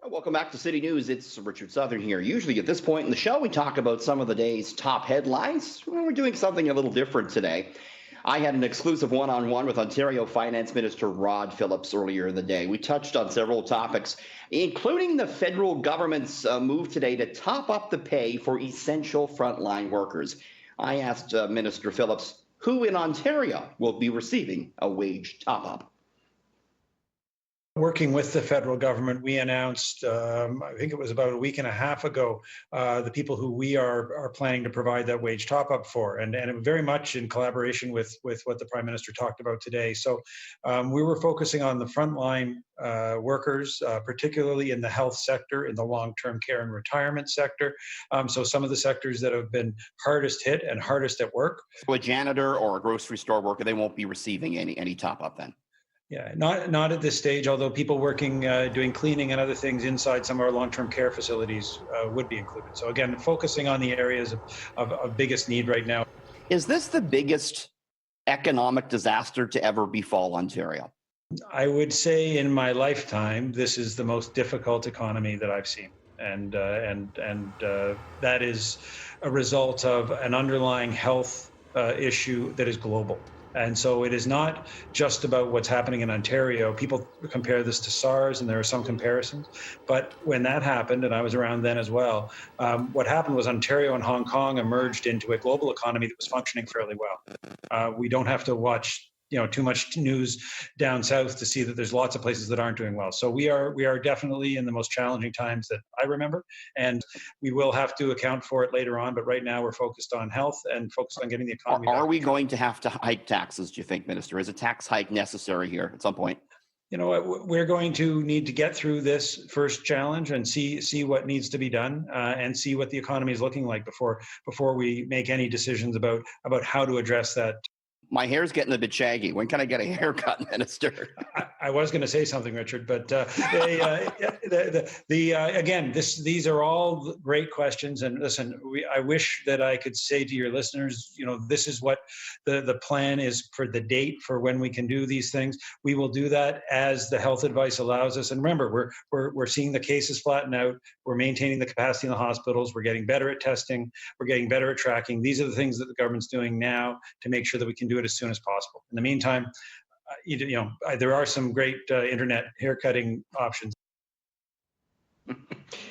Welcome back to City News. It's Richard Southern here. Usually at this point in the show, we talk about some of the day's top headlines. Well, we're doing something a little different today. I had an exclusive one-on-one with Ontario Finance Minister Rod Phillips earlier in the day. We touched on several topics, including the federal government's move today to top up the pay for essential frontline workers. I asked Minister Phillips who in Ontario will be receiving a wage top-up. Working with the federal government, we announced, I think it was about a week and a half ago, the people who we are planning to provide that wage top-up for, and very much in collaboration with what the Prime Minister talked about today. So we were focusing on the frontline workers, particularly in the health sector, in the long-term care and retirement sector. So some of the sectors that have been hardest hit and hardest at work. So a janitor or a grocery store worker, they won't be receiving any top-up then? Yeah, not at this stage, although people working, doing cleaning and other things inside some of our long-term care facilities would be included. So again, focusing on the areas of biggest need right now. Is this the biggest economic disaster to ever befall Ontario? I would say in my lifetime, this is the most difficult economy that I've seen. And that is a result of an underlying health issue that is global. And so it is not just about what's happening in Ontario. People compare this to SARS, and there are some comparisons. But when that happened, and I was around then as well, what happened was Ontario and Hong Kong emerged into a global economy that was functioning fairly well. We don't have to watch too much news down south to see that there's lots of places that aren't doing well. So we are definitely in the most challenging times that I remember, and we will have to account for it later on. But right now we're focused on health and focused on getting the economy back. Are we going to have to hike taxes, do you think, Minister? Is a tax hike necessary here at some point? We're going to need to get through this first challenge and see what needs to be done and see what the economy is looking like before we make any decisions about how to address that. My hair's getting a bit shaggy. When can I get a haircut, Minister? I was going to say something, Richard, but again, these are all great questions. And listen, I wish that I could say to your listeners, this is what the plan is for the date for when we can do these things. We will do that as the health advice allows us. And remember, we're seeing the cases flatten out. We're maintaining the capacity in the hospitals. We're getting better at testing. We're getting better at tracking. These are the things that the government's doing now to make sure that we can do it as soon as possible. In the meantime, there are some great internet haircutting options.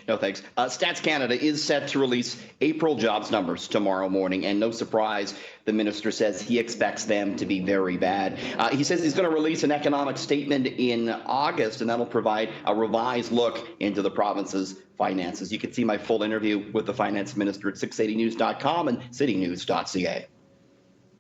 No, thanks. Stats Canada is set to release April jobs numbers tomorrow morning, and no surprise, the minister says he expects them to be very bad. He says he's going to release an economic statement in August, and that'll provide a revised look into the province's finances. You can see my full interview with the finance minister at 680news.com and citynews.ca.